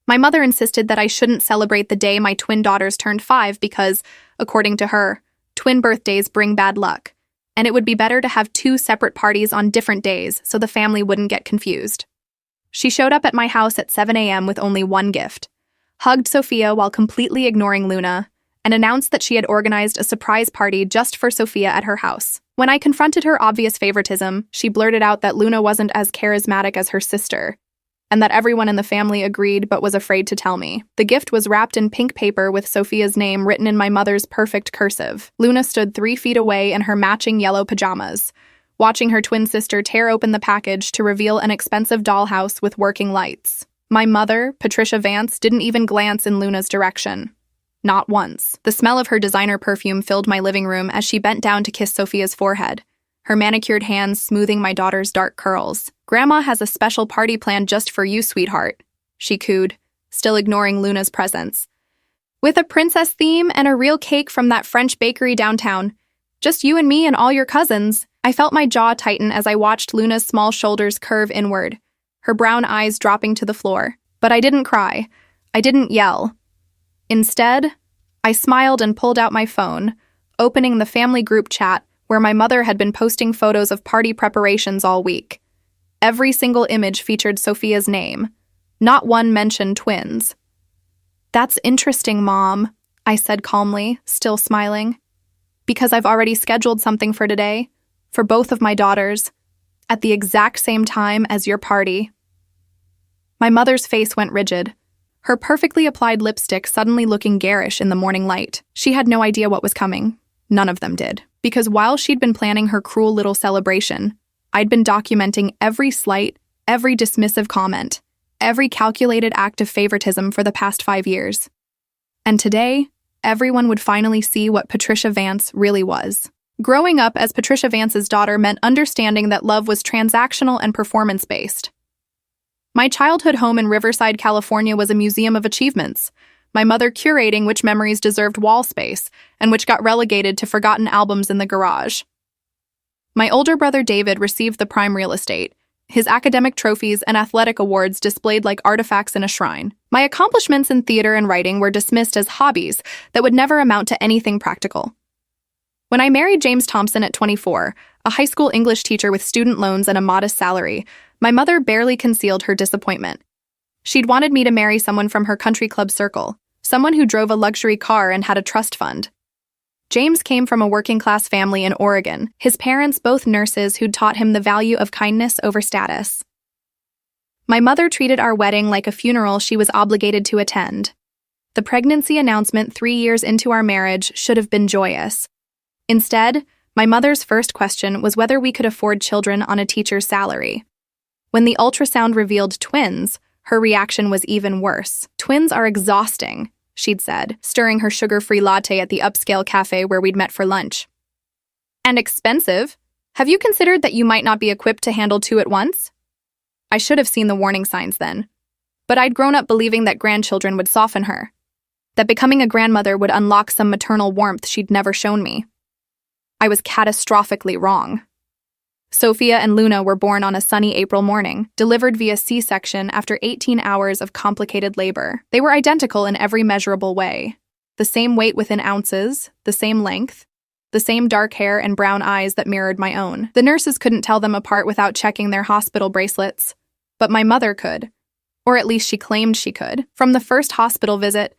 My mother insisted that I shouldn't celebrate the day my twin daughters turned 5 because, according to her, twin birthdays bring bad luck, and it would be better to have 2 separate parties on different days so the family wouldn't get confused. She showed up at my house at 7 a.m. with only one gift, hugged Sophia while completely ignoring Luna, and announced that she had organized a surprise party just for Sophia at her house. When I confronted her obvious favoritism, she blurted out that Luna wasn't as charismatic as her sister, and that everyone in the family agreed but was afraid to tell me. The gift was wrapped in pink paper with Sophia's name written in my mother's perfect cursive. Luna stood 3 feet away in her matching yellow pajamas, watching her twin sister tear open the package to reveal an expensive dollhouse with working lights. My mother, Patricia Vance, didn't even glance in Luna's direction. Not once. The smell of her designer perfume filled my living room as she bent down to kiss Sophia's forehead, her manicured hands smoothing my daughter's dark curls. "Grandma has a special party planned just for you, sweetheart," she cooed, still ignoring Luna's presence. "With a princess theme and a real cake from that French bakery downtown. Just you and me and all your cousins." I felt my jaw tighten as I watched Luna's small shoulders curve inward, her brown eyes dropping to the floor. But I didn't cry. I didn't yell. Instead, I smiled and pulled out my phone, opening the family group chat where my mother had been posting photos of party preparations all week. Every single image featured Sophia's name. Not one mentioned twins. "That's interesting, Mom," I said calmly, still smiling. "Because I've already scheduled something for today, for both of my daughters, at the exact same time as your party." My mother's face went rigid, her perfectly applied lipstick suddenly looking garish in the morning light. She had no idea what was coming. None of them did. Because while she'd been planning her cruel little celebration, I'd been documenting every slight, every dismissive comment, every calculated act of favoritism for the past 5 years. And today, everyone would finally see what Patricia Vance really was. Growing up as Patricia Vance's daughter meant understanding that love was transactional and performance-based. My childhood home in Riverside, California was a museum of achievements, my mother curating which memories deserved wall space and which got relegated to forgotten albums in the garage. My older brother David received the prime real estate, his academic trophies and athletic awards displayed like artifacts in a shrine. My accomplishments in theater and writing were dismissed as hobbies that would never amount to anything practical. When I married James Thompson at 24, a high school English teacher with student loans and a modest salary, my mother barely concealed her disappointment. She'd wanted me to marry someone from her country club circle, someone who drove a luxury car and had a trust fund. James came from a working-class family in Oregon, his parents both nurses who'd taught him the value of kindness over status. My mother treated our wedding like a funeral she was obligated to attend. The pregnancy announcement 3 years into our marriage should have been joyous. Instead, my mother's first question was whether we could afford children on a teacher's salary. When the ultrasound revealed twins, her reaction was even worse. "Twins are exhausting," she'd said, stirring her sugar-free latte at the upscale cafe where we'd met for lunch. "And expensive. Have you considered that you might not be equipped to handle 2 at once?" I should have seen the warning signs then. But I'd grown up believing that grandchildren would soften her, that becoming a grandmother would unlock some maternal warmth she'd never shown me. I was catastrophically wrong. Sophia and Luna were born on a sunny April morning, delivered via C-section after 18 hours of complicated labor. They were identical in every measurable way. The same weight within ounces, the same length, the same dark hair and brown eyes that mirrored my own. The nurses couldn't tell them apart without checking their hospital bracelets. But my mother could. Or at least she claimed she could. From the first hospital visit,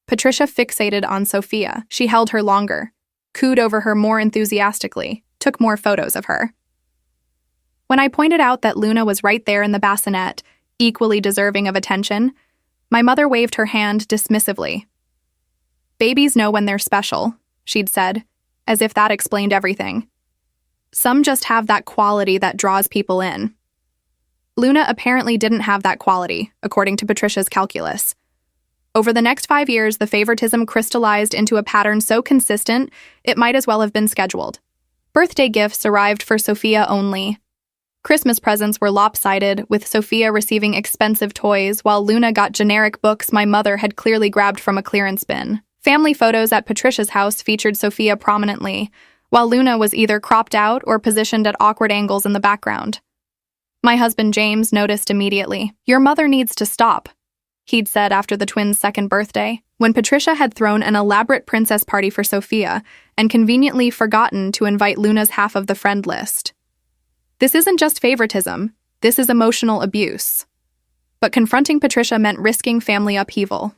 Patricia fixated on Sophia. She held her longer, cooed over her more enthusiastically, took more photos of her. When I pointed out that Luna was right there in the bassinet, equally deserving of attention, my mother waved her hand dismissively. "Babies know when they're special," she'd said, as if that explained everything. "Some just have that quality that draws people in." Luna apparently didn't have that quality, according to Patricia's calculus. Over the next 5 years, the favoritism crystallized into a pattern so consistent, it might as well have been scheduled. Birthday gifts arrived for Sophia only. Christmas presents were lopsided, with Sophia receiving expensive toys, while Luna got generic books my mother had clearly grabbed from a clearance bin. Family photos at Patricia's house featured Sophia prominently, while Luna was either cropped out or positioned at awkward angles in the background. My husband James noticed immediately. "Your mother needs to stop," he'd said after the twins' second birthday, when Patricia had thrown an elaborate princess party for Sophia and conveniently forgotten to invite Luna's half of the friend list. This isn't just favoritism, this is emotional abuse. But confronting Patricia meant risking family upheaval.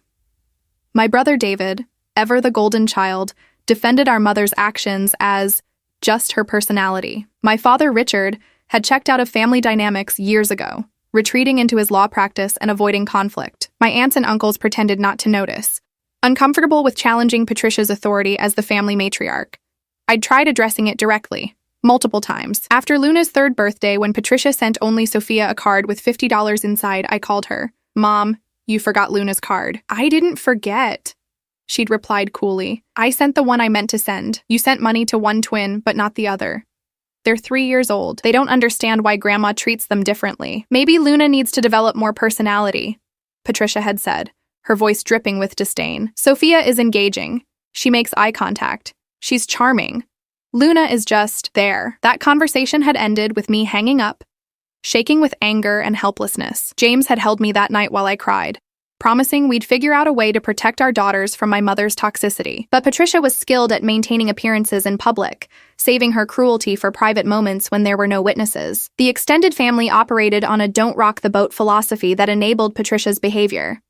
My brother David, ever the golden child, defended our mother's actions as just her personality. My father Richard had checked out of family dynamics years ago, retreating into his law practice and avoiding conflict. My aunts and uncles pretended not to notice, uncomfortable with challenging Patricia's authority as the family matriarch. I'd tried addressing it directly, multiple times. After Luna's third birthday, when Patricia sent only Sophia a card with $50 inside, I called her. "Mom, you forgot Luna's card." "I didn't forget," she'd replied coolly. "I sent the one I meant to send. You sent money to one twin, but not the other. They're 3 years old. They don't understand why Grandma treats them differently. Maybe Luna needs to develop more personality," Patricia had said, her voice dripping with disdain. "Sophia is engaging. She makes eye contact. She's charming. Luna is just there." That conversation had ended with me hanging up, shaking with anger and helplessness. James had held me that night while I cried, promising we'd figure out a way to protect our daughters from my mother's toxicity. But Patricia was skilled at maintaining appearances in public, saving her cruelty for private moments when there were no witnesses. The extended family operated on a don't rock the boat philosophy that enabled Patricia's behavior.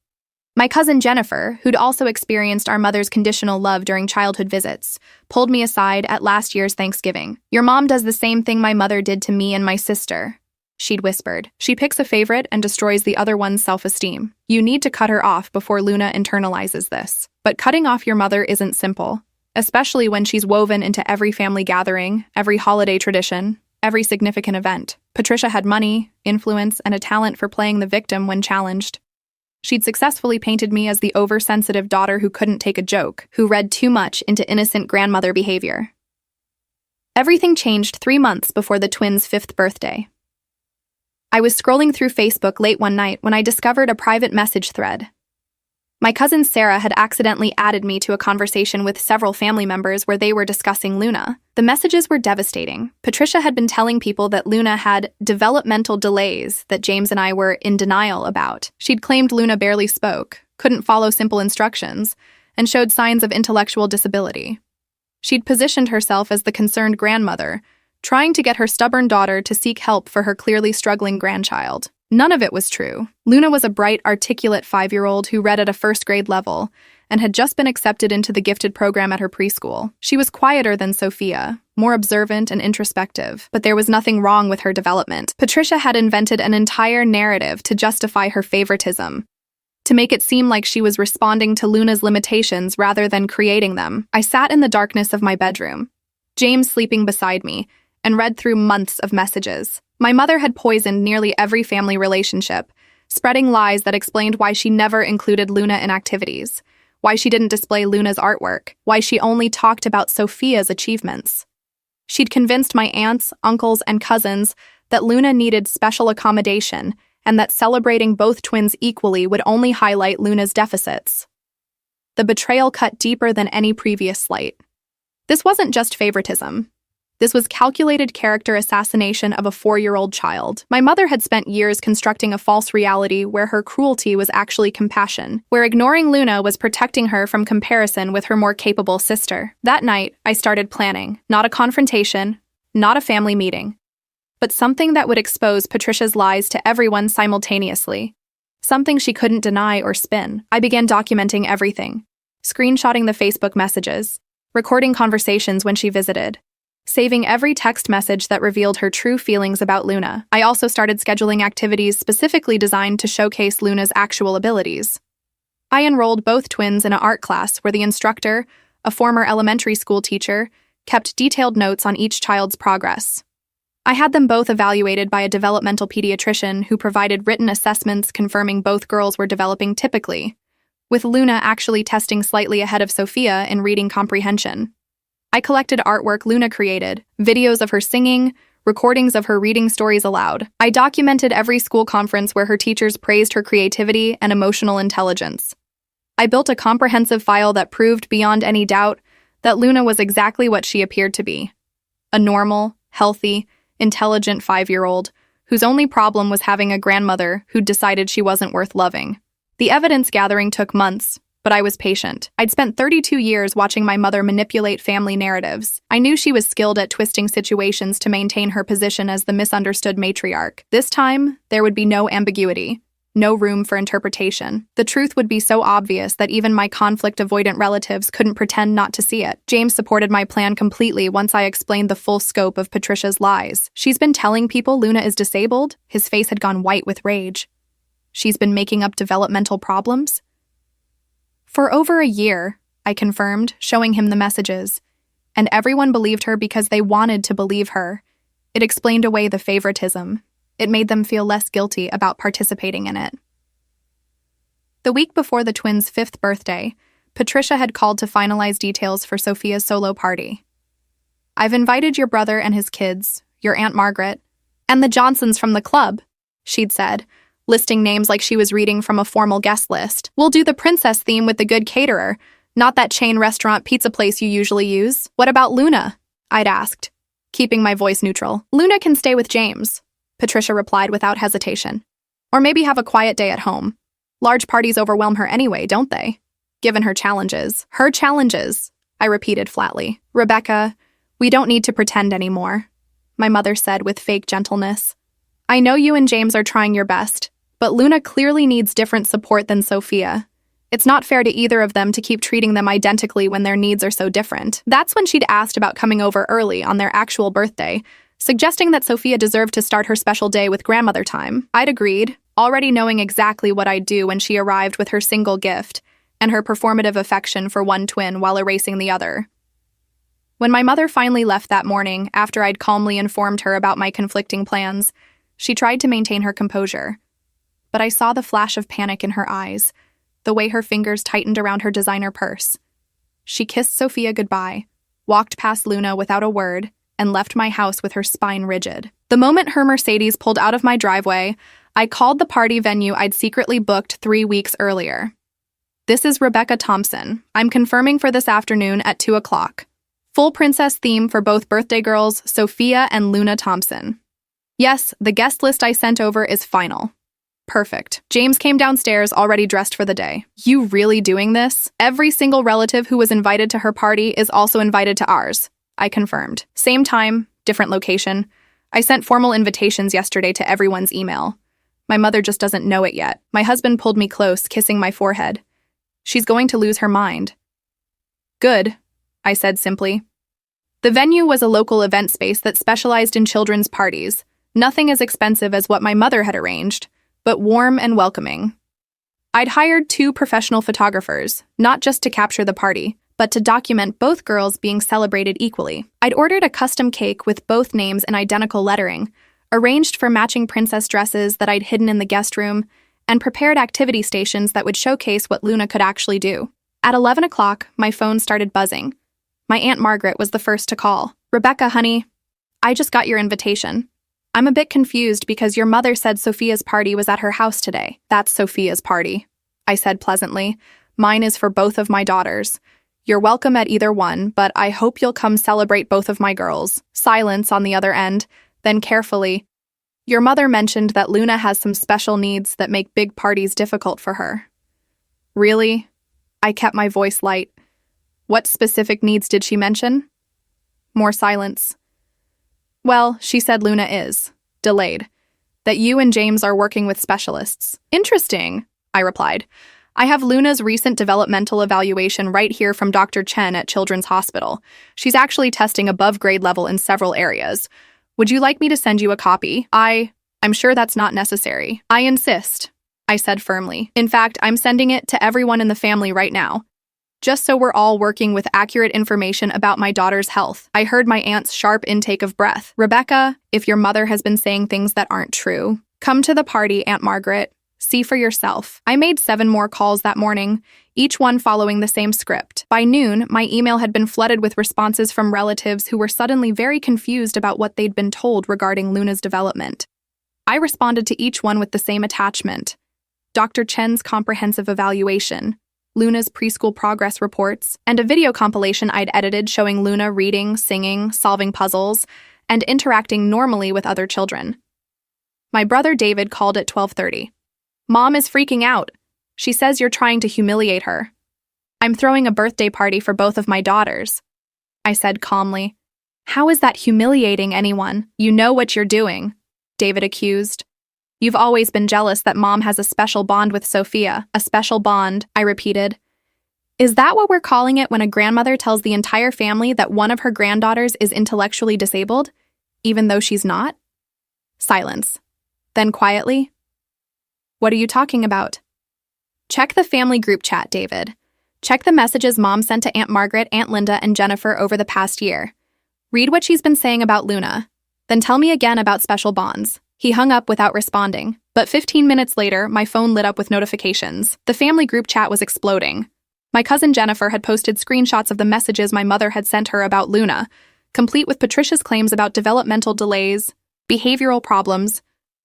My cousin Jennifer, who'd also experienced our mother's conditional love during childhood visits, pulled me aside at last year's Thanksgiving. "Your mom does the same thing my mother did to me and my sister," she'd whispered. "She picks a favorite and destroys the other one's self-esteem. You need to cut her off before Luna internalizes this." But cutting off your mother isn't simple, especially when she's woven into every family gathering, every holiday tradition, every significant event. Patricia had money, influence, and a talent for playing the victim when challenged. She'd successfully painted me as the oversensitive daughter who couldn't take a joke, who read too much into innocent grandmother behavior. Everything changed 3 months before the twins' 5th birthday. I was scrolling through Facebook late one night when I discovered a private message thread. My cousin Sarah had accidentally added me to a conversation with several family members where they were discussing Luna. The messages were devastating. Patricia had been telling people that Luna had developmental delays that James and I were in denial about. She'd claimed Luna barely spoke, couldn't follow simple instructions, and showed signs of intellectual disability. She'd positioned herself as the concerned grandmother, trying to get her stubborn daughter to seek help for her clearly struggling grandchild. None of it was true. Luna was a bright, articulate 5-year-old who read at a first-grade level and had just been accepted into the gifted program at her preschool. She was quieter than Sophia, more observant and introspective, but there was nothing wrong with her development. Patricia had invented an entire narrative to justify her favoritism, to make it seem like she was responding to Luna's limitations rather than creating them. I sat in the darkness of my bedroom, James sleeping beside me, and read through months of messages. My mother had poisoned nearly every family relationship, spreading lies that explained why she never included Luna in activities, why she didn't display Luna's artwork, why she only talked about Sophia's achievements. She'd convinced my aunts, uncles, and cousins that Luna needed special accommodation and that celebrating both twins equally would only highlight Luna's deficits. The betrayal cut deeper than any previous slight. This wasn't just favoritism. This was calculated character assassination of a 4-year-old child. My mother had spent years constructing a false reality where her cruelty was actually compassion, where ignoring Luna was protecting her from comparison with her more capable sister. That night, I started planning. Not a confrontation, not a family meeting, but something that would expose Patricia's lies to everyone simultaneously. Something she couldn't deny or spin. I began documenting everything, screenshotting the Facebook messages, recording conversations when she visited, saving every text message that revealed her true feelings about Luna. I also started scheduling activities specifically designed to showcase Luna's actual abilities. I enrolled both twins in an art class where the instructor, a former elementary school teacher, kept detailed notes on each child's progress. I had them both evaluated by a developmental pediatrician who provided written assessments confirming both girls were developing typically, with Luna actually testing slightly ahead of Sophia in reading comprehension. I collected artwork Luna created, videos of her singing, recordings of her reading stories aloud. I documented every school conference where her teachers praised her creativity and emotional intelligence. I built a comprehensive file that proved beyond any doubt that Luna was exactly what she appeared to be. A normal, healthy, intelligent 5-year-old whose only problem was having a grandmother who'd decided she wasn't worth loving. The evidence gathering took months, but I was patient. I'd spent 32 years watching my mother manipulate family narratives. I knew she was skilled at twisting situations to maintain her position as the misunderstood matriarch. This time, there would be no ambiguity. No room for interpretation. The truth would be so obvious that even my conflict-avoidant relatives couldn't pretend not to see it. James supported my plan completely once I explained the full scope of Patricia's lies. She's been telling people Luna is disabled. His face had gone white with rage. She's been making up developmental problems. For over a year, I confirmed, showing him the messages. And everyone believed her because they wanted to believe her. It explained away the favoritism. It made them feel less guilty about participating in it. The week before the twins' 5th birthday, Patricia had called to finalize details for Sophia's solo party. "I've invited your brother and his kids, your Aunt Margaret, and the Johnsons from the club," she'd said, listing names like she was reading from a formal guest list. "We'll do the princess theme with the good caterer, not that chain restaurant pizza place you usually use." "What about Luna?" I'd asked, keeping my voice neutral. "Luna can stay with James," Patricia replied without hesitation. "Or maybe have a quiet day at home. Large parties overwhelm her anyway, don't they? Given her challenges." "Her challenges," I repeated flatly. "Rebecca, we don't need to pretend anymore," my mother said with fake gentleness. "I know you and James are trying your best, but Luna clearly needs different support than Sophia. It's not fair to either of them to keep treating them identically when their needs are so different." That's when she'd asked about coming over early on their actual birthday, suggesting that Sophia deserved to start her special day with grandmother time. I'd agreed, already knowing exactly what I'd do when she arrived with her single gift and her performative affection for one twin while erasing the other. When my mother finally left that morning, after I'd calmly informed her about my conflicting plans, she tried to maintain her composure. But I saw the flash of panic in her eyes, the way her fingers tightened around her designer purse. She kissed Sophia goodbye, walked past Luna without a word, and left my house with her spine rigid. The moment her Mercedes pulled out of my driveway, I called the party venue I'd secretly booked 3 weeks earlier. "This is Rebecca Thompson. I'm confirming for this afternoon at 2 o'clock. Full princess theme for both birthday girls, Sophia and Luna Thompson. Yes, the guest list I sent over is final." Perfect. James came downstairs already dressed for the day. "You really doing this? Every single relative who was invited to her party is also invited to ours," I confirmed. "Same time, different location. I sent formal invitations yesterday to everyone's email. My mother just doesn't know it yet." My husband pulled me close, kissing my forehead. "She's going to lose her mind." "Good," I said simply. The venue was a local event space that specialized in children's parties. Nothing as expensive as what my mother had arranged, but warm and welcoming. I'd hired 2 professional photographers, not just to capture the party, but to document both girls being celebrated equally. I'd ordered a custom cake with both names in identical lettering, arranged for matching princess dresses that I'd hidden in the guest room, and prepared activity stations that would showcase what Luna could actually do. At 11 o'clock, my phone started buzzing. My Aunt Margaret was the first to call. "Rebecca, honey, I just got your invitation. I'm a bit confused because your mother said Sophia's party was at her house today." "That's Sophia's party," I said pleasantly. "Mine is for both of my daughters. You're welcome at either one, but I hope you'll come celebrate both of my girls." Silence on the other end, then carefully, "Your mother mentioned that Luna has some special needs that make big parties difficult for her." "Really?" I kept my voice light. "What specific needs did she mention?" More silence. "Well, she said Luna is delayed, that you and James are working with specialists." "Interesting," I replied. "I have Luna's recent developmental evaluation right here from Dr. Chen at Children's Hospital. She's actually testing above grade level in several areas. Would you like me to send you a copy?" I'm sure that's not necessary." "I insist," I said firmly. "In fact, I'm sending it to everyone in the family right now, just so we're all working with accurate information about my daughter's health." I heard my aunt's sharp intake of breath. "Rebecca, if your mother has been saying things that aren't true, come to the party, Aunt Margaret. See for yourself." I made 7 more calls that morning, each one following the same script. By noon, my email had been flooded with responses from relatives who were suddenly very confused about what they'd been told regarding Luna's development. I responded to each one with the same attachment: Dr. Chen's comprehensive evaluation, Luna's preschool progress reports, and a video compilation I'd edited showing Luna reading, singing, solving puzzles, and interacting normally with other children. My brother David called at 12:30. "Mom is freaking out. She says you're trying to humiliate her. I'm throwing a birthday party for both of my daughters, I said calmly. How is that humiliating anyone? You know what you're doing, David accused. You've always been jealous that Mom has a special bond with Sophia. A special bond, I repeated. Is that what we're calling it when a grandmother tells the entire family that one of her granddaughters is intellectually disabled, even though she's not? Silence. Then quietly, what are you talking about? Check the family group chat, David. Check the messages Mom sent to Aunt Margaret, Aunt Linda, and Jennifer over the past year. Read what she's been saying about Luna. Then tell me again about special bonds. He hung up without responding, but 15 minutes later, my phone lit up with notifications. The family group chat was exploding. My cousin Jennifer had posted screenshots of the messages my mother had sent her about Luna, complete with Patricia's claims about developmental delays, behavioral problems,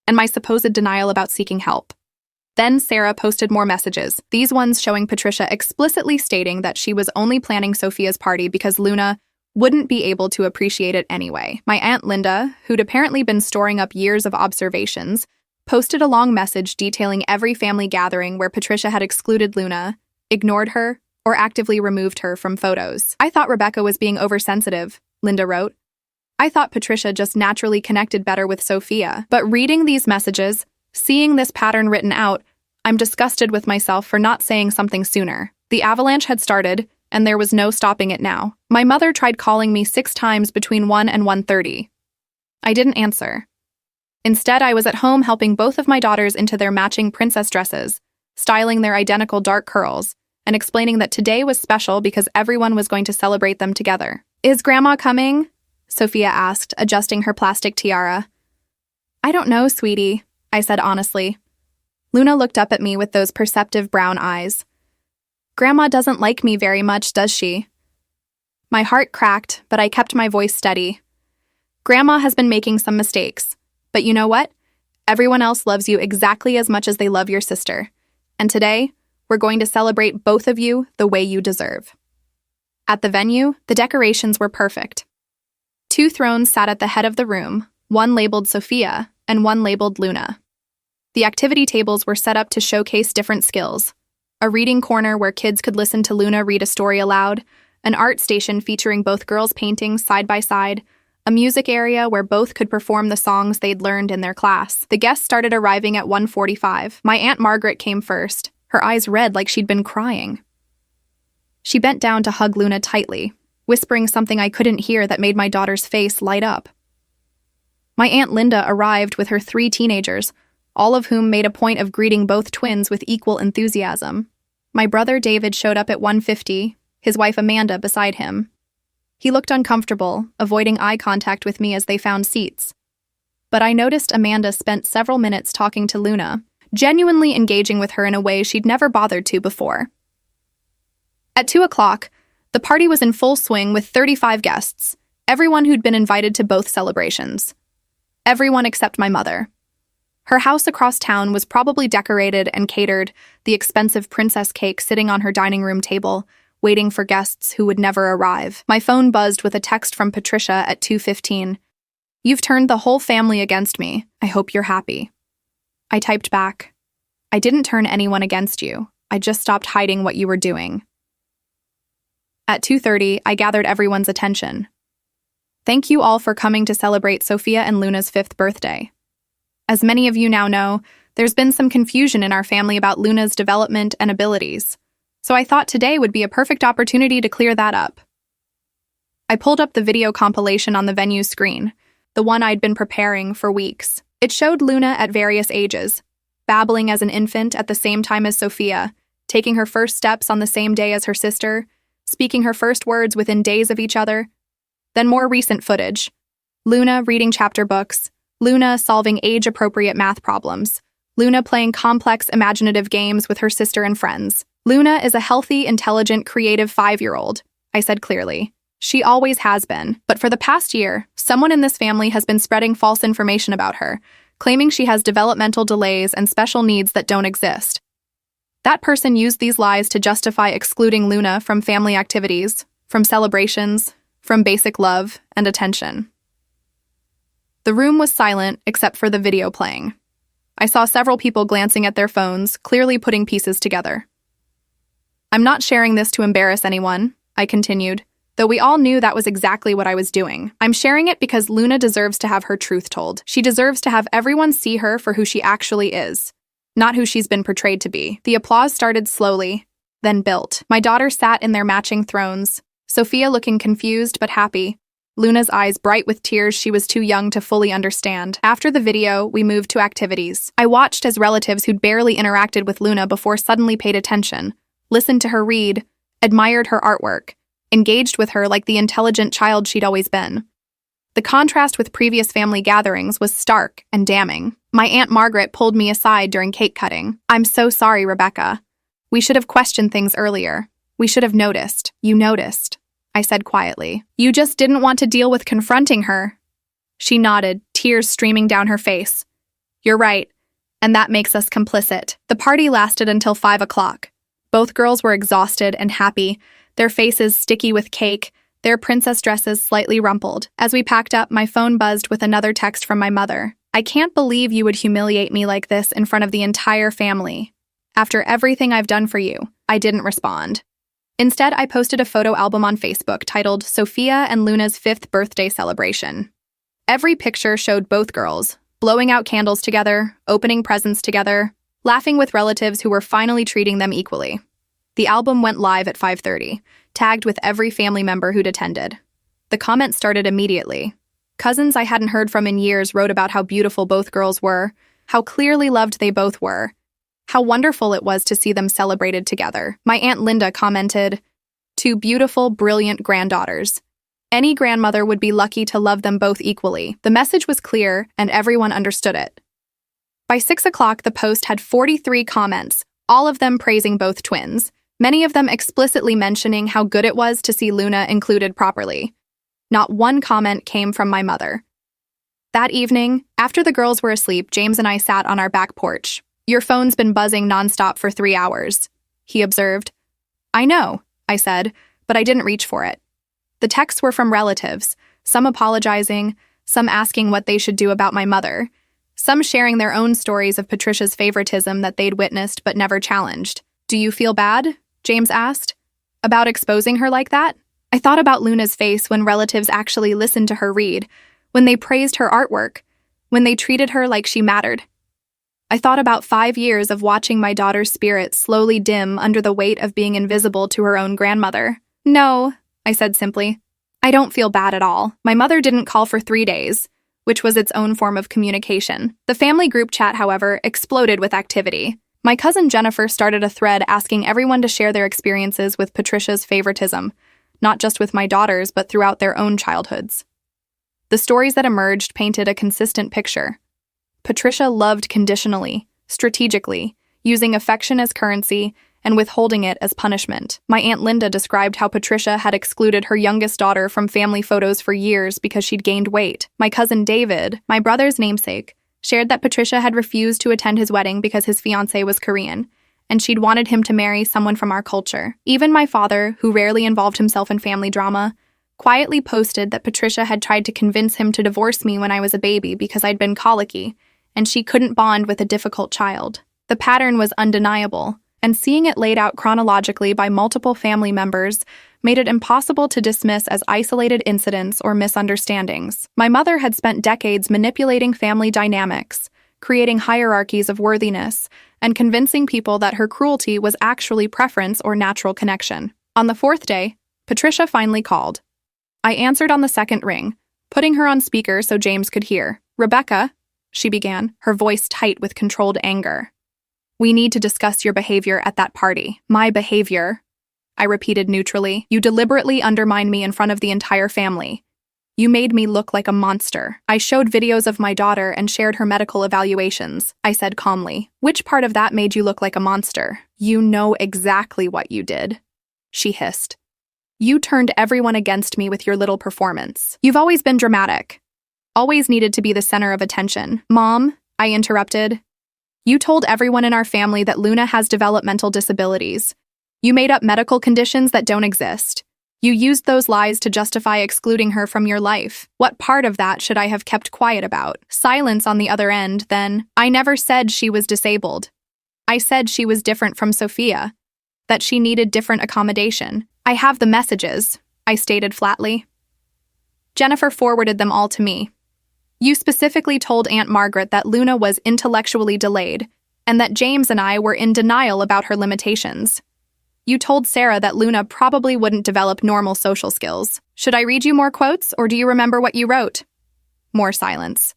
and my supposed denial about seeking help. Then Sarah posted more messages, these ones showing Patricia explicitly stating that she was only planning Sophia's party because Luna wouldn't be able to appreciate it anyway. My Aunt Linda, who'd apparently been storing up years of observations, posted a long message detailing every family gathering where Patricia had excluded Luna, ignored her, or actively removed her from photos. I thought Rebecca was being oversensitive, Linda wrote. I thought Patricia just naturally connected better with Sophia. But reading these messages, seeing this pattern written out, I'm disgusted with myself for not saying something sooner. The avalanche had started, and there was no stopping it now. My mother tried calling me 6 times between 1 and 1:30. I didn't answer. Instead, I was at home helping both of my daughters into their matching princess dresses, styling their identical dark curls, and explaining that today was special because everyone was going to celebrate them together. Is Grandma coming? Sophia asked, adjusting her plastic tiara. I don't know, sweetie, I said honestly. Luna looked up at me with those perceptive brown eyes. Grandma doesn't like me very much, does she? My heart cracked, but I kept my voice steady. Grandma has been making some mistakes, but you know what? Everyone else loves you exactly as much as they love your sister. And today, we're going to celebrate both of you the way you deserve. At the venue, the decorations were perfect. 2 thrones sat at the head of the room, one labeled Sophia and one labeled Luna. The activity tables were set up to showcase different skills. A reading corner where kids could listen to Luna read a story aloud, an art station featuring both girls' paintings side by side, a music area where both could perform the songs they'd learned in their class. The guests started arriving at 1:45. My Aunt Margaret came first, her eyes red like she'd been crying. She bent down to hug Luna tightly, whispering something I couldn't hear that made my daughter's face light up. My Aunt Linda arrived with her 3 teenagers, all of whom made a point of greeting both twins with equal enthusiasm. My brother David showed up at 1:50, his wife Amanda beside him. He looked uncomfortable, avoiding eye contact with me as they found seats. But I noticed Amanda spent several minutes talking to Luna, genuinely engaging with her in a way she'd never bothered to before. At 2 o'clock, the party was in full swing with 35 guests, everyone who'd been invited to both celebrations. Everyone except my mother. Her house across town was probably decorated and catered, the expensive princess cake sitting on her dining room table, waiting for guests who would never arrive. My phone buzzed with a text from Patricia at 2:15. You've turned the whole family against me. I hope you're happy. I typed back. I didn't turn anyone against you. I just stopped hiding what you were doing. At 2:30, I gathered everyone's attention. Thank you all for coming to celebrate Sophia and Luna's 5th birthday. As many of you now know, there's been some confusion in our family about Luna's development and abilities, so I thought today would be a perfect opportunity to clear that up. I pulled up the video compilation on the venue screen, the one I'd been preparing for weeks. It showed Luna at various ages, babbling as an infant at the same time as Sophia, taking her first steps on the same day as her sister, speaking her first words within days of each other. Then more recent footage. Luna reading chapter books, Luna solving age-appropriate math problems, Luna playing complex, imaginative games with her sister and friends. Luna is a healthy, intelligent, creative 5-year-old, I said clearly. She always has been, but for the past year, someone in this family has been spreading false information about her, claiming she has developmental delays and special needs that don't exist. That person used these lies to justify excluding Luna from family activities, from celebrations, from basic love and attention. The room was silent except for the video playing. I saw several people glancing at their phones, clearly putting pieces together. I'm not sharing this to embarrass anyone, I continued, though we all knew that was exactly what I was doing. I'm sharing it because Luna deserves to have her truth told. She deserves to have everyone see her for who she actually is, not who she's been portrayed to be. The applause started slowly, then built. My daughters sat in their matching thrones, Sophia looking confused but happy, Luna's eyes bright with tears she was too young to fully understand. After the video, we moved to activities. I watched as relatives who'd barely interacted with Luna before suddenly paid attention, listened to her read, admired her artwork, engaged with her like the intelligent child she'd always been. The contrast with previous family gatherings was stark and damning. My Aunt Margaret pulled me aside during cake cutting. "I'm so sorry, Rebecca. We should have questioned things earlier. We should have noticed. You noticed," I said quietly. "You just didn't want to deal with confronting her." She nodded, tears streaming down her face. "You're right, and that makes us complicit." The party lasted until 5 o'clock. Both girls were exhausted and happy, their faces sticky with cake, their princess dresses slightly rumpled. As we packed up, my phone buzzed with another text from my mother. "I can't believe you would humiliate me like this in front of the entire family. After everything I've done for you." I didn't respond. Instead, I posted a photo album on Facebook titled Sophia and Luna's 5th birthday celebration. Every picture showed both girls, blowing out candles together, opening presents together, laughing with relatives who were finally treating them equally. The album went live at 5:30, tagged with every family member who'd attended. The comments started immediately. Cousins I hadn't heard from in years wrote about how beautiful both girls were, how clearly loved they both were, how wonderful it was to see them celebrated together. My Aunt Linda commented, "Two beautiful, brilliant granddaughters. Any grandmother would be lucky to love them both equally." The message was clear, and everyone understood it. By 6 o'clock, the post had 43 comments, all of them praising both twins, many of them explicitly mentioning how good it was to see Luna included properly. Not one comment came from my mother. That evening, after the girls were asleep, James and I sat on our back porch. "Your phone's been buzzing nonstop for 3 hours," he observed. "I know," I said, but I didn't reach for it. The texts were from relatives, some apologizing, some asking what they should do about my mother, some sharing their own stories of Patricia's favoritism that they'd witnessed but never challenged. "Do you feel bad?" James asked. "About exposing her like that?" I thought about Luna's face when relatives actually listened to her read, when they praised her artwork, when they treated her like she mattered. I thought about 5 years of watching my daughter's spirit slowly dim under the weight of being invisible to her own grandmother. "No," I said simply. "I don't feel bad at all. My mother didn't call for 3 days, which was its own form of communication." The family group chat, however, exploded with activity. My cousin Jennifer started a thread asking everyone to share their experiences with Patricia's favoritism, not just with my daughters, but throughout their own childhoods. The stories that emerged painted a consistent picture. Patricia loved conditionally, strategically, using affection as currency and withholding it as punishment. My Aunt Linda described how Patricia had excluded her youngest daughter from family photos for years because she'd gained weight. My cousin David, my brother's namesake, shared that Patricia had refused to attend his wedding because his fiancé was Korean, and she'd wanted him to marry someone from our culture. Even my father, who rarely involved himself in family drama, quietly posted that Patricia had tried to convince him to divorce me when I was a baby because I'd been colicky, and she couldn't bond with a difficult child. The pattern was undeniable, and seeing it laid out chronologically by multiple family members made it impossible to dismiss as isolated incidents or misunderstandings. My mother had spent decades manipulating family dynamics, creating hierarchies of worthiness, and convincing people that her cruelty was actually preference or natural connection. On the 4th day, Patricia finally called. I answered on the 2nd ring, putting her on speaker so James could hear. "Rebecca," she began, her voice tight with controlled anger. "We need to discuss your behavior at that party." "My behavior," I repeated neutrally. "You deliberately undermined me in front of the entire family. You made me look like a monster." "I showed videos of my daughter and shared her medical evaluations," I said calmly. "Which part of that made you look like a monster?" "You know exactly what you did," she hissed. "You turned everyone against me with your little performance. You've always been dramatic. Always needed to be the center of attention." "Mom," I interrupted. "You told everyone in our family that Luna has developmental disabilities. You made up medical conditions that don't exist. You used those lies to justify excluding her from your life. What part of that should I have kept quiet about? Silence on the other end, then. I never said she was disabled. I said she was different from Sophia, that she needed different accommodation. I have the messages, I stated flatly. Jennifer forwarded them all to me. You specifically told Aunt Margaret that Luna was intellectually delayed, and that James and I were in denial about her limitations. You told Sarah that Luna probably wouldn't develop normal social skills. Should I read you more quotes, or do you remember what you wrote? More silence.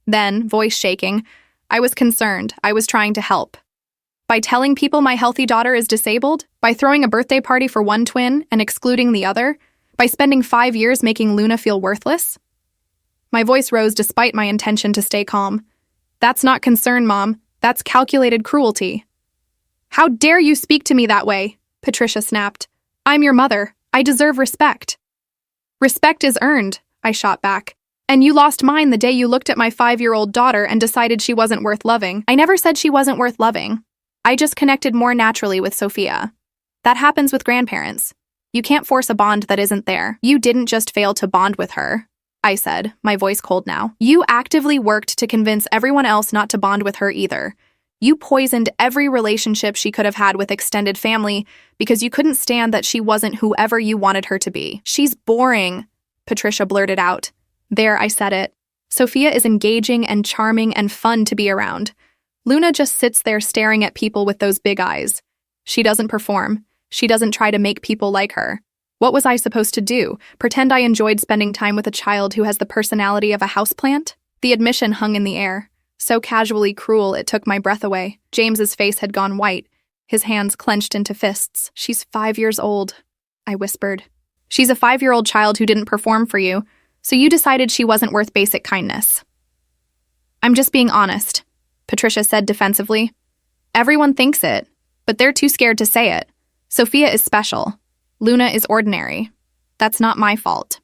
Then, voice shaking, I was concerned. I was trying to help. By telling people my healthy daughter is disabled? By throwing a birthday party for one twin and excluding the other? By spending 5 years making Luna feel worthless? My voice rose despite my intention to stay calm. That's not concern, Mom. That's calculated cruelty. How dare you speak to me that way? Patricia snapped. I'm your mother. I deserve respect. Respect is earned, I shot back. And you lost mine the day you looked at my 5-year-old daughter and decided she wasn't worth loving. I never said she wasn't worth loving. I just connected more naturally with Sophia. That happens with grandparents. You can't force a bond that isn't there. You didn't just fail to bond with her, I said, my voice cold now. You actively worked to convince everyone else not to bond with her either. You poisoned every relationship she could have had with extended family because you couldn't stand that she wasn't whoever you wanted her to be. She's boring, Patricia blurted out. There, I said it. Sophia is engaging and charming and fun to be around. Luna just sits there staring at people with those big eyes. She doesn't perform. She doesn't try to make people like her. What was I supposed to do? Pretend I enjoyed spending time with a child who has the personality of a houseplant? The admission hung in the air. So casually cruel it took my breath away. James's face had gone white, his hands clenched into fists. She's 5 years old, I whispered. She's a 5-year-old child who didn't perform for you, so you decided she wasn't worth basic kindness. I'm just being honest, Patricia said defensively. Everyone thinks it, but they're too scared to say it. Sophia is special. Luna is ordinary. That's not my fault.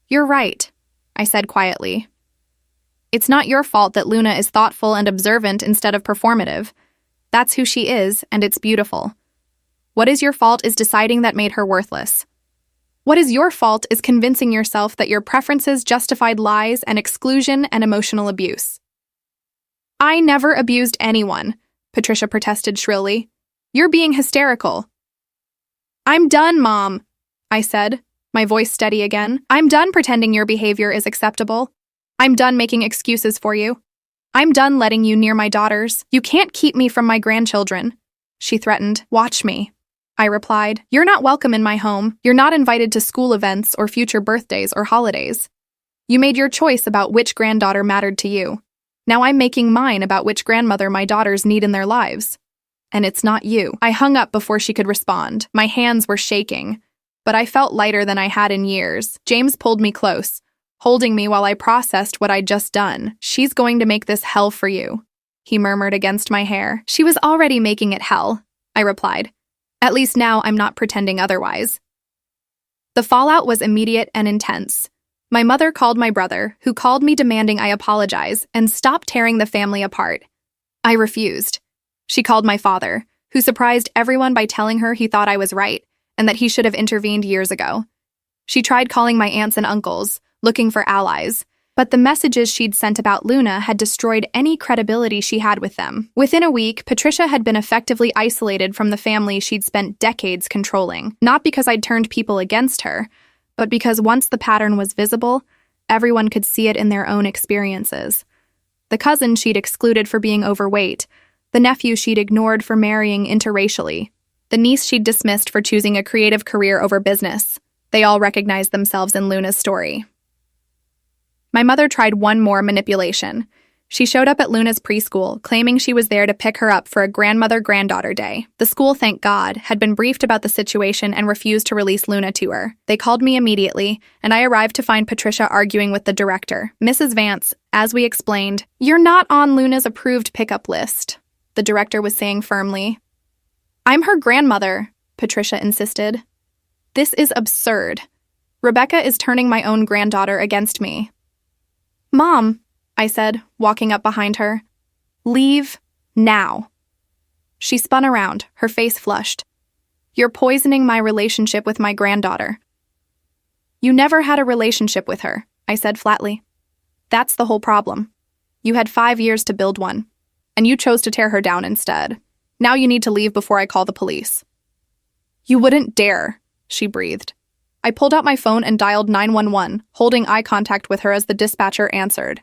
You're right, I said quietly. It's not your fault that Luna is thoughtful and observant instead of performative. That's who she is, and it's beautiful. What is your fault is deciding that made her worthless. What is your fault is convincing yourself that your preferences justified lies and exclusion and emotional abuse. I never abused anyone, Patricia protested shrilly. You're being hysterical. I'm done, Mom, I said, my voice steady again. I'm done pretending your behavior is acceptable. I'm done making excuses for you. I'm done letting you near my daughters. You can't keep me from my grandchildren, she threatened. Watch me, I replied. You're not welcome in my home. You're not invited to school events or future birthdays or holidays. You made your choice about which granddaughter mattered to you. Now I'm making mine about which grandmother my daughters need in their lives. And it's not you. I hung up before she could respond. My hands were shaking, but I felt lighter than I had in years. James pulled me close, holding me while I processed what I'd just done. She's going to make this hell for you, he murmured against my hair. She was already making it hell, I replied. At least now I'm not pretending otherwise. The fallout was immediate and intense. My mother called my brother, who called me demanding I apologize and stop tearing the family apart. I refused. She called my father, who surprised everyone by telling her he thought I was right and that he should have intervened years ago. She tried calling my aunts and uncles, looking for allies, but the messages she'd sent about Luna had destroyed any credibility she had with them. Within a week, Patricia had been effectively isolated from the family she'd spent decades controlling, not because I'd turned people against her, but because once the pattern was visible, everyone could see it in their own experiences. The cousin she'd excluded for being overweight, the nephew she'd ignored for marrying interracially, the niece she'd dismissed for choosing a creative career over business. They all recognized themselves in Luna's story. My mother tried one more manipulation. She showed up at Luna's preschool, claiming she was there to pick her up for a grandmother-granddaughter day. The school, thank God, had been briefed about the situation and refused to release Luna to her. They called me immediately, and I arrived to find Patricia arguing with the director. Mrs. Vance, as we explained, "You're not on Luna's approved pickup list," the director was saying firmly. "I'm her grandmother," Patricia insisted. "This is absurd. Rebecca is turning my own granddaughter against me." "Mom," I said, walking up behind her. "Leave now." She spun around, her face flushed. You're poisoning my relationship with my granddaughter. You never had a relationship with her, I said flatly. That's the whole problem. You had 5 years to build one, and you chose to tear her down instead. Now you need to leave before I call the police. You wouldn't dare, she breathed. I pulled out my phone and dialed 911, holding eye contact with her as the dispatcher answered.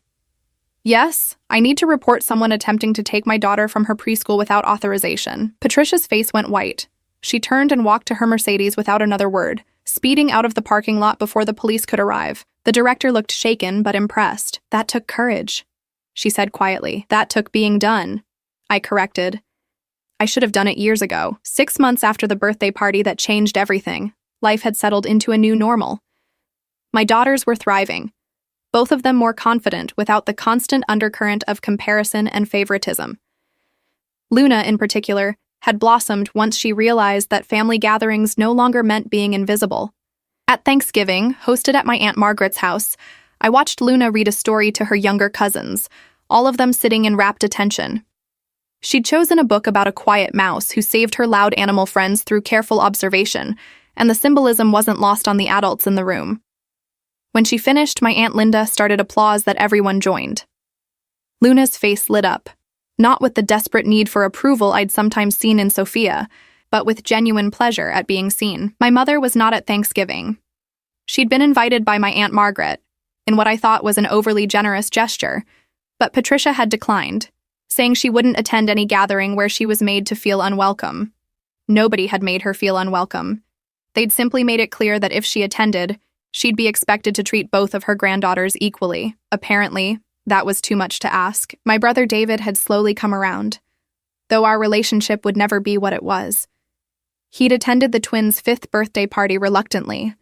Yes, I need to report someone attempting to take my daughter from her preschool without authorization. Patricia's face went white. She turned and walked to her Mercedes without another word, speeding out of the parking lot before the police could arrive. The director looked shaken but impressed. That took courage, she said quietly. That took being done, I corrected. I should have done it years ago, 6 months after the birthday party that changed everything. Life had settled into a new normal. My daughters were thriving, both of them more confident without the constant undercurrent of comparison and favoritism. Luna, in particular, had blossomed once she realized that family gatherings no longer meant being invisible. At Thanksgiving, hosted at my Aunt Margaret's house, I watched Luna read a story to her younger cousins, all of them sitting in rapt attention. She'd chosen a book about a quiet mouse who saved her loud animal friends through careful observation, and the symbolism wasn't lost on the adults in the room. When she finished, my Aunt Linda started applause that everyone joined. Luna's face lit up, not with the desperate need for approval I'd sometimes seen in Sophia, but with genuine pleasure at being seen. My mother was not at Thanksgiving. She'd been invited by my Aunt Margaret, in what I thought was an overly generous gesture, but Patricia had declined, saying she wouldn't attend any gathering where she was made to feel unwelcome. Nobody had made her feel unwelcome. They'd simply made it clear that if she attended, she'd be expected to treat both of her granddaughters equally. Apparently, that was too much to ask. My brother David had slowly come around, though our relationship would never be what it was. He'd attended the twins' 5th birthday party reluctantly,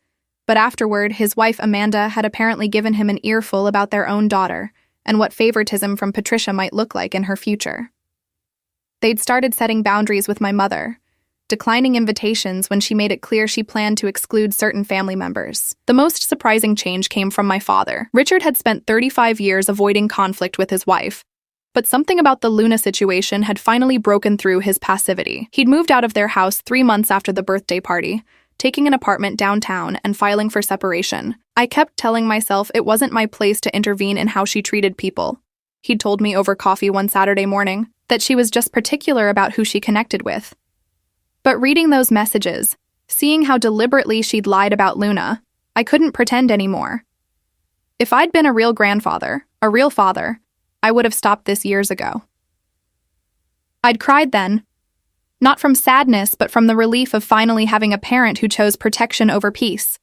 but afterward, his wife Amanda had apparently given him an earful about their own daughter and what favoritism from Patricia might look like in her future. They'd started setting boundaries with my mother, declining invitations when she made it clear she planned to exclude certain family members. The most surprising change came from my father. Richard had spent 35 years avoiding conflict with his wife, but something about the Luna situation had finally broken through his passivity. He'd moved out of their house 3 months after the birthday party, taking an apartment downtown and filing for separation. I kept telling myself it wasn't my place to intervene in how she treated people. He'd told me over coffee one Saturday morning that she was just particular about who she connected with. But reading those messages, seeing how deliberately she'd lied about Luna, I couldn't pretend anymore. If I'd been a real grandfather, a real father, I would have stopped this years ago. I'd cried then, not from sadness, but from the relief of finally having a parent who chose protection over peace.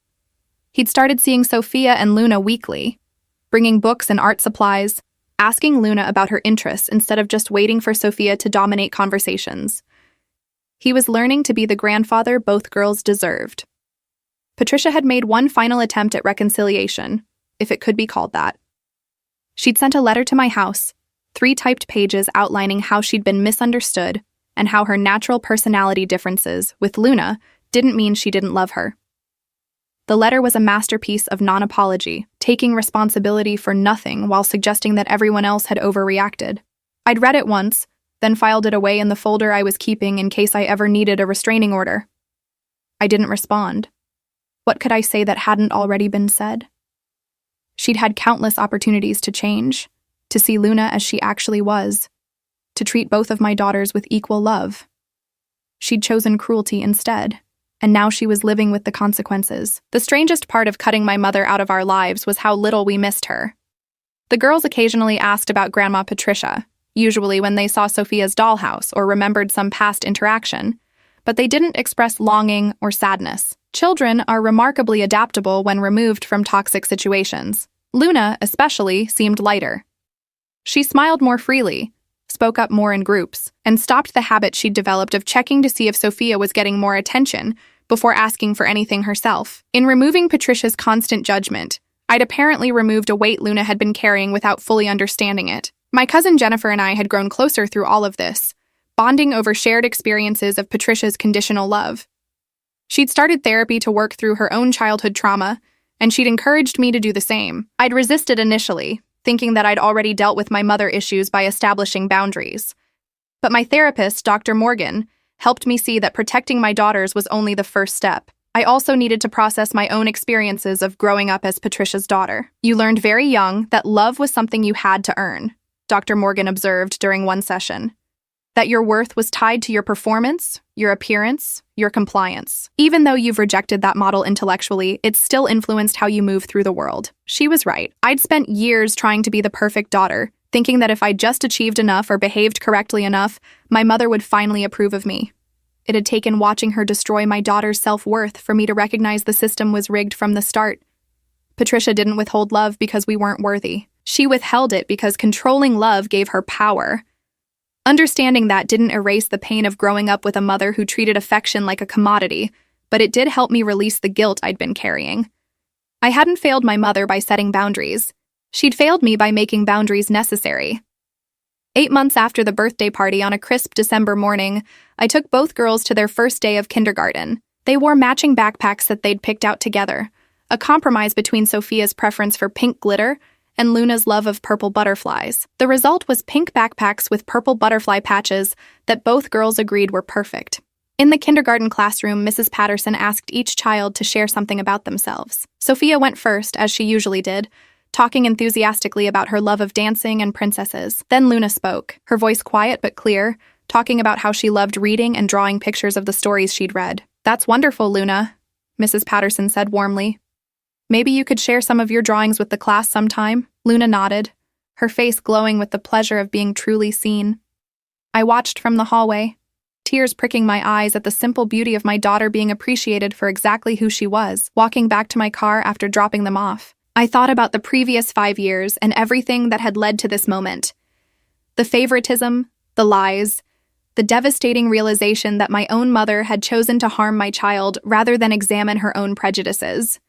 He'd started seeing Sophia and Luna weekly, bringing books and art supplies, asking Luna about her interests instead of just waiting for Sophia to dominate conversations. He was learning to be the grandfather both girls deserved. Patricia had made one final attempt at reconciliation, if it could be called that. She'd sent a letter to my house, 3 typed pages outlining how she'd been misunderstood and how her natural personality differences with Luna didn't mean she didn't love her. The letter was a masterpiece of non-apology, taking responsibility for nothing while suggesting that everyone else had overreacted. I'd read it once, then filed it away in the folder I was keeping in case I ever needed a restraining order. I didn't respond. What could I say that hadn't already been said? She'd had countless opportunities to change, to see Luna as she actually was, to treat both of my daughters with equal love. She'd chosen cruelty instead, and now she was living with the consequences. The strangest part of cutting my mother out of our lives was how little we missed her. The girls occasionally asked about Grandma Patricia, usually when they saw Sophia's dollhouse or remembered some past interaction, but they didn't express longing or sadness. Children are remarkably adaptable when removed from toxic situations. Luna, especially, seemed lighter. She smiled more freely, spoke up more in groups, and stopped the habit she'd developed of checking to see if Sophia was getting more attention before asking for anything herself. In removing Patricia's constant judgment, I'd apparently removed a weight Luna had been carrying without fully understanding it. My cousin Jennifer and I had grown closer through all of this, bonding over shared experiences of Patricia's conditional love. She'd started therapy to work through her own childhood trauma, and she'd encouraged me to do the same. I'd resisted initially, thinking that I'd already dealt with my mother issues by establishing boundaries. But my therapist, Dr. Morgan, helped me see that protecting my daughters was only the first step. I also needed to process my own experiences of growing up as Patricia's daughter. You learned very young that love was something you had to earn, Dr. Morgan observed during one session. That your worth was tied to your performance, your appearance, your compliance. Even though you've rejected that model intellectually, it still influenced how you move through the world. She was right. I'd spent years trying to be the perfect daughter, thinking that if I just achieved enough or behaved correctly enough, my mother would finally approve of me. It had taken watching her destroy my daughter's self-worth for me to recognize the system was rigged from the start. Patricia didn't withhold love because we weren't worthy. She withheld it because controlling love gave her power. Understanding that didn't erase the pain of growing up with a mother who treated affection like a commodity, but it did help me release the guilt I'd been carrying. I hadn't failed my mother by setting boundaries. She'd failed me by making boundaries necessary. 8 months after the birthday party on a crisp December morning, I took both girls to their first day of kindergarten. They wore matching backpacks that they'd picked out together, a compromise between Sophia's preference for pink glitter and Luna's love of purple butterflies. The result was pink backpacks with purple butterfly patches that both girls agreed were perfect. In the kindergarten classroom, Mrs. Patterson asked each child to share something about themselves. Sophia went first, as she usually did, talking enthusiastically about her love of dancing and princesses. Then Luna spoke, her voice quiet but clear, talking about how she loved reading and drawing pictures of the stories she'd read. "That's wonderful, Luna," Mrs. Patterson said warmly. "Maybe you could share some of your drawings with the class sometime?" Luna nodded, her face glowing with the pleasure of being truly seen. I watched from the hallway, tears pricking my eyes at the simple beauty of my daughter being appreciated for exactly who she was. Walking back to my car after dropping them off, I thought about the previous 5 years and everything that had led to this moment. The favoritism, the lies, the devastating realization that my own mother had chosen to harm my child rather than examine her own prejudices.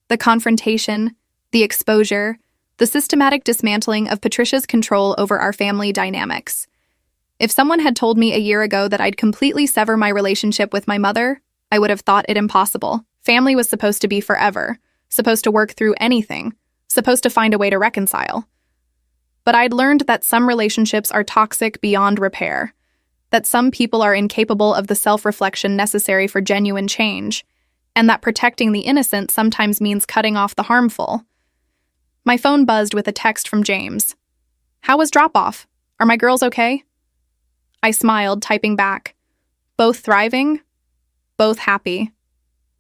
The confrontation, the exposure, the systematic dismantling of Patricia's control over our family dynamics. If someone had told me a year ago that I'd completely sever my relationship with my mother, I would have thought it impossible. Family was supposed to be forever, supposed to work through anything, supposed to find a way to reconcile. But I'd learned that some relationships are toxic beyond repair, that some people are incapable of the self-reflection necessary for genuine change, and that protecting the innocent sometimes means cutting off the harmful. My phone buzzed with a text from James. "How was drop-off? Are my girls okay?" I smiled, typing back. Both thriving, both happy,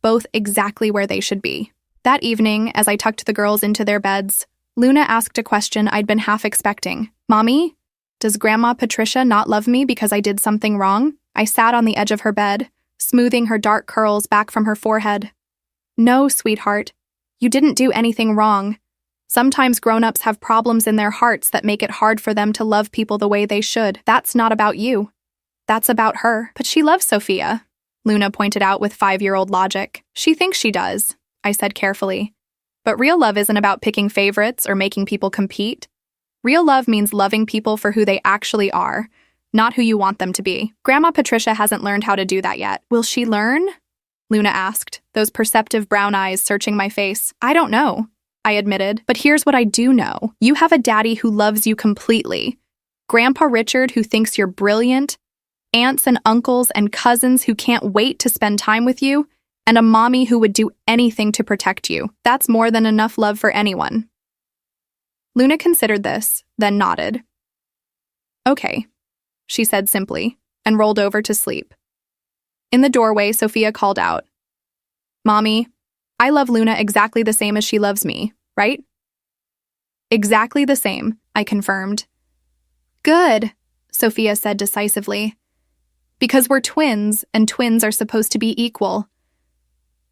both exactly where they should be. That evening, as I tucked the girls into their beds, Luna asked a question I'd been half expecting. "Mommy, does Grandma Patricia not love me because I did something wrong?" I sat on the edge of her bed, smoothing her dark curls back from her forehead. "No, sweetheart. You didn't do anything wrong. Sometimes grown-ups have problems in their hearts that make it hard for them to love people the way they should. That's not about you. That's about her." "But she loves Sophia," Luna pointed out with 5-year-old logic. "She thinks she does," I said carefully. "But real love isn't about picking favorites or making people compete. Real love means loving people for who they actually are, not who you want them to be. Grandma Patricia hasn't learned how to do that yet. Will she learn?" Luna asked, those perceptive brown eyes searching my face. "I don't know," I admitted, "but here's what I do know. You have a daddy who loves you completely. Grandpa Richard who thinks you're brilliant, aunts and uncles and cousins who can't wait to spend time with you, and a mommy who would do anything to protect you. That's more than enough love for anyone." Luna considered this, then nodded. "Okay," she said simply, and rolled over to sleep. In the doorway, Sophia called out, "Mommy, I love Luna exactly the same as she loves me, right?" "Exactly the same," I confirmed. "Good," Sophia said decisively. "Because we're twins, and twins are supposed to be equal."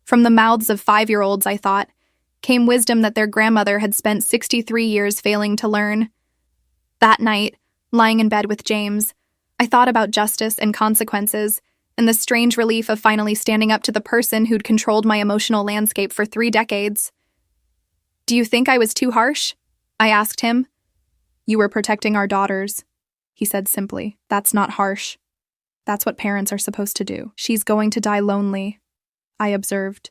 From the mouths of 5-year-olds, I thought, came wisdom that their grandmother had spent 63 years failing to learn. That night, lying in bed with James, I thought about justice and consequences, and the strange relief of finally standing up to the person who'd controlled my emotional landscape for 3 decades. "Do you think I was too harsh?" I asked him. "You were protecting our daughters," he said simply. "That's not harsh. That's what parents are supposed to do." "She's going to die lonely," I observed,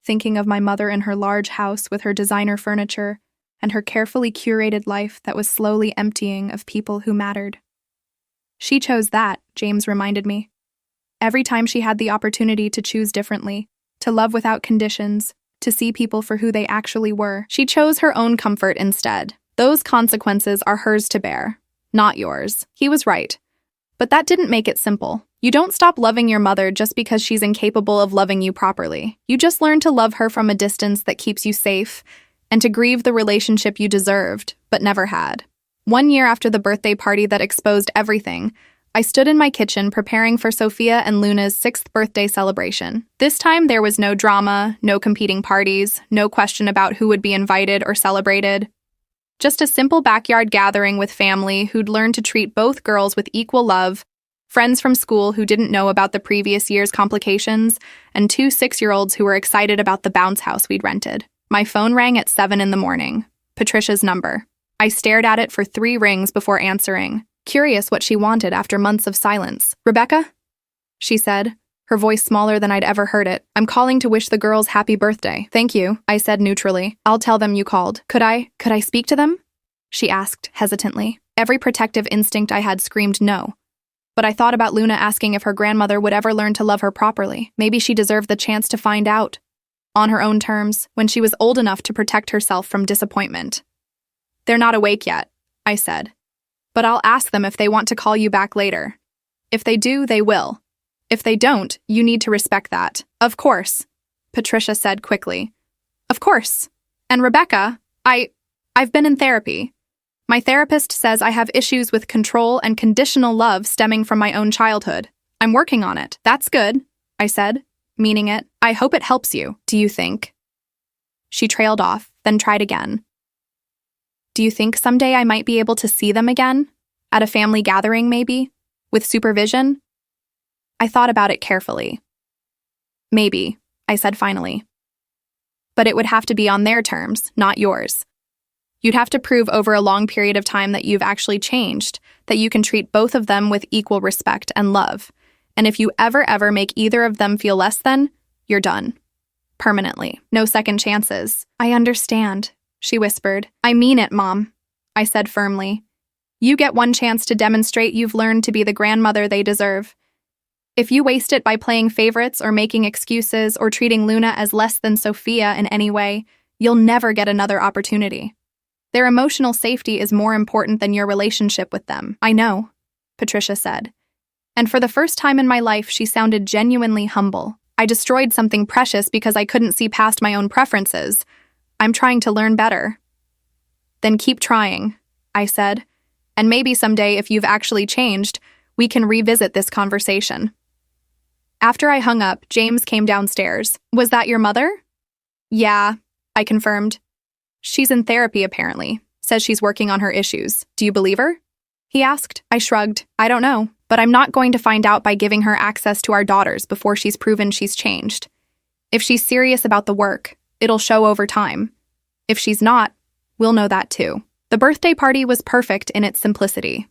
thinking of my mother in her large house with her designer furniture and her carefully curated life that was slowly emptying of people who mattered. "She chose that," James reminded me. every time she had the opportunity to choose differently, to love without conditions, to see people for who they actually were. She chose her own comfort instead. Those consequences are hers to bear, not yours. He was right. But that didn't make it simple. You don't stop loving your mother just because she's incapable of loving you properly. You just learn to love her from a distance that keeps you safe and to grieve the relationship you deserved, but never had. 1 year after the birthday party that exposed everything, I stood in my kitchen preparing for Sophia and Luna's 6th birthday celebration. This time there was no drama, no competing parties, no question about who would be invited or celebrated. Just a simple backyard gathering with family who'd learned to treat both girls with equal love, friends from school who didn't know about the previous year's complications, and 2 6-year-olds who were excited about the bounce house we'd rented. My phone rang at 7 in the morning. Patricia's number. I stared at it for 3 rings before answering, curious what she wanted after months of silence. "Rebecca?" she said, her voice smaller than I'd ever heard it. "I'm calling to wish the girls happy birthday." "Thank you," I said neutrally. "I'll tell them you called." Could I speak to them?" she asked hesitantly. Every protective instinct I had screamed no. But I thought about Luna asking if her grandmother would ever learn to love her properly. Maybe she deserved the chance to find out, on her own terms, when she was old enough to protect herself from disappointment. "They're not awake yet," I said. "But I'll ask them if they want to call you back later. If they do, they will. If they don't, you need to respect that." "Of course," Patricia said quickly. "Of course. And Rebecca, I've been in therapy. My therapist says I have issues with control and conditional love stemming from my own childhood. I'm working on it." "That's good," I said, meaning it. "I hope it helps you. Do you think?" She trailed off, then tried again. "Do you think someday I might be able to see them again? At a family gathering, maybe? With supervision?" I thought about it carefully. "Maybe," I said finally. "But it would have to be on their terms, not yours. You'd have to prove over a long period of time that you've actually changed, that you can treat both of them with equal respect and love. And if you ever make either of them feel less than, you're done. Permanently. No second chances." "I understand," she whispered. "I mean it, Mom," I said firmly. "You get one chance to demonstrate you've learned to be the grandmother they deserve. If you waste it by playing favorites or making excuses or treating Luna as less than Sophia in any way, you'll never get another opportunity. Their emotional safety is more important than your relationship with them." "I know," Patricia said. And for the first time in my life, she sounded genuinely humble. "I destroyed something precious because I couldn't see past my own preferences. I'm trying to learn better." "Then keep trying," I said. "And maybe someday, if you've actually changed, we can revisit this conversation." After I hung up, James came downstairs. "Was that your mother?" "Yeah," I confirmed. "She's in therapy, apparently. Says she's working on her issues. Do you believe her?" he asked. I shrugged. "I don't know, but I'm not going to find out by giving her access to our daughters before she's proven she's changed. If she's serious about the work, it'll show over time. If she's not, we'll know that too." The birthday party was perfect in its simplicity.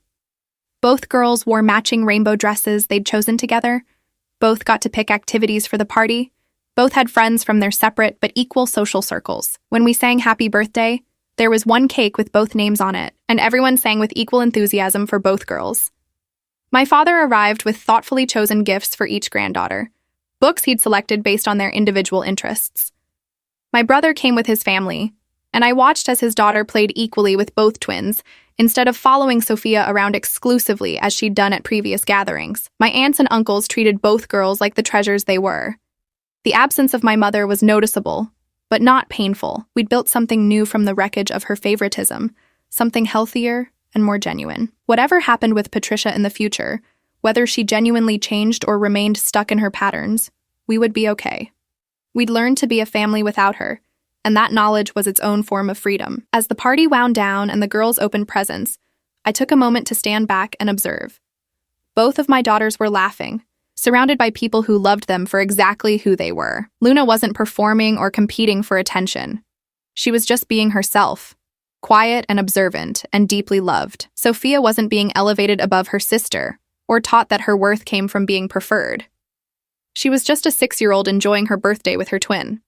Both girls wore matching rainbow dresses they'd chosen together. Both got to pick activities for the party. Both had friends from their separate but equal social circles. When we sang Happy Birthday, there was one cake with both names on it, and everyone sang with equal enthusiasm for both girls. My father arrived with thoughtfully chosen gifts for each granddaughter, books he'd selected based on their individual interests. My brother came with his family, and I watched as his daughter played equally with both twins, instead of following Sophia around exclusively as she'd done at previous gatherings. My aunts and uncles treated both girls like the treasures they were. The absence of my mother was noticeable, but not painful. We'd built something new from the wreckage of her favoritism, something healthier and more genuine. Whatever happened with Patricia in the future, whether she genuinely changed or remained stuck in her patterns, we would be okay. We'd learned to be a family without her, and that knowledge was its own form of freedom. As the party wound down and the girls opened presents, I took a moment to stand back and observe. Both of my daughters were laughing, surrounded by people who loved them for exactly who they were. Luna wasn't performing or competing for attention. She was just being herself, quiet and observant, and deeply loved. Sophia wasn't being elevated above her sister, or taught that her worth came from being preferred. She was just a 6-year-old enjoying her birthday with her twin.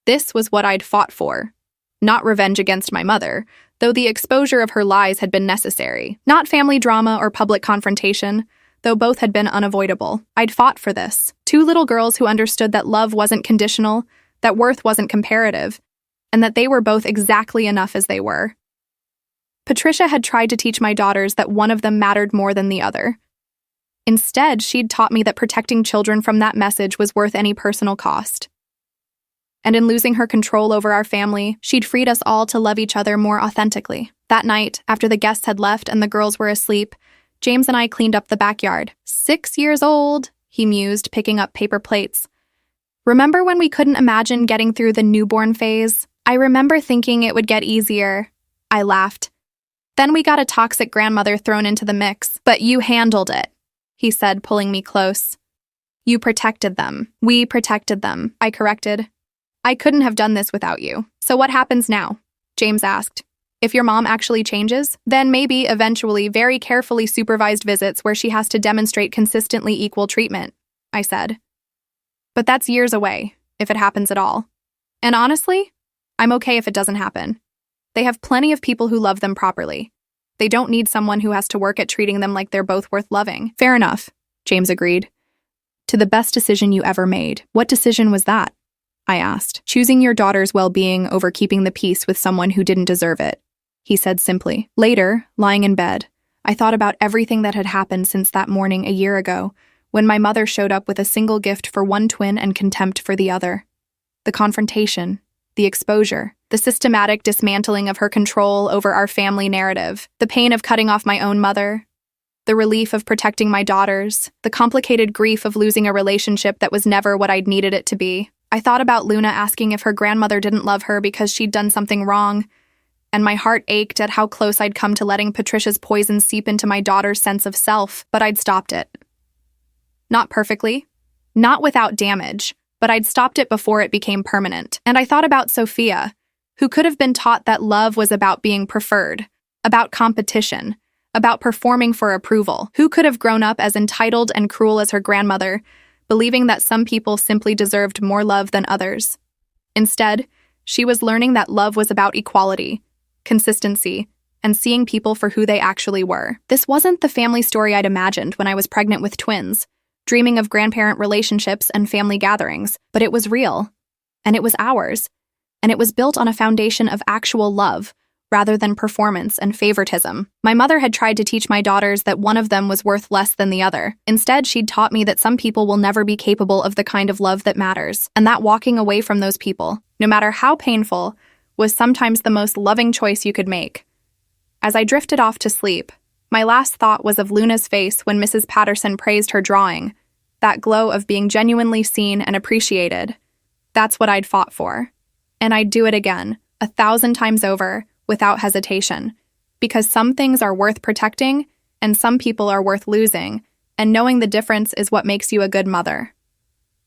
This was what I'd fought for. Not revenge against my mother, though the exposure of her lies had been necessary. Not family drama or public confrontation, though both had been unavoidable. I'd fought for this. Two little girls who understood that love wasn't conditional, that worth wasn't comparative, and that they were both exactly enough as they were. Patricia had tried to teach my daughters that one of them mattered more than the other. Instead, she'd taught me that protecting children from that message was worth any personal cost. And in losing her control over our family, she'd freed us all to love each other more authentically. That night, after the guests had left and the girls were asleep, James and I cleaned up the backyard. 6 years old, he mused, picking up paper plates. Remember when we couldn't imagine getting through the newborn phase? I remember thinking it would get easier. I laughed. Then we got a toxic grandmother thrown into the mix. But you handled it, he said, pulling me close. You protected them. We protected them, I corrected. I couldn't have done this without you. So what happens now? James asked. If your mom actually changes, then maybe eventually very carefully supervised visits where she has to demonstrate consistently equal treatment, I said. But that's years away, if it happens at all. And honestly, I'm okay if it doesn't happen. They have plenty of people who love them properly. They don't need someone who has to work at treating them like they're both worth loving. Fair enough, James agreed. To the best decision you ever made. What decision was that? I asked. Choosing your daughter's well-being over keeping the peace with someone who didn't deserve it, he said simply. Later, lying in bed, I thought about everything that had happened since that morning a year ago, when my mother showed up with a single gift for one twin and contempt for the other. The confrontation, the exposure, the systematic dismantling of her control over our family narrative, the pain of cutting off my own mother, the relief of protecting my daughters, the complicated grief of losing a relationship that was never what I'd needed it to be. I thought about Luna asking if her grandmother didn't love her because she'd done something wrong, and my heart ached at how close I'd come to letting Patricia's poison seep into my daughter's sense of self, but I'd stopped it. Not perfectly, not without damage, but I'd stopped it before it became permanent. And I thought about Sophia, who could have been taught that love was about being preferred, about competition, about performing for approval, who could have grown up as entitled and cruel as her grandmother, believing that some people simply deserved more love than others. Instead, she was learning that love was about equality, consistency, and seeing people for who they actually were. This wasn't the family story I'd imagined when I was pregnant with twins, dreaming of grandparent relationships and family gatherings, but it was real, and it was ours, and it was built on a foundation of actual love, rather than performance and favoritism. My mother had tried to teach my daughters that one of them was worth less than the other. Instead, she'd taught me that some people will never be capable of the kind of love that matters, and that walking away from those people, no matter how painful, was sometimes the most loving choice you could make. As I drifted off to sleep, my last thought was of Luna's face when Mrs. Patterson praised her drawing, that glow of being genuinely seen and appreciated. That's what I'd fought for. And I'd do it again, 1,000 times over, without hesitation, because some things are worth protecting and some people are worth losing, and knowing the difference is what makes you a good mother.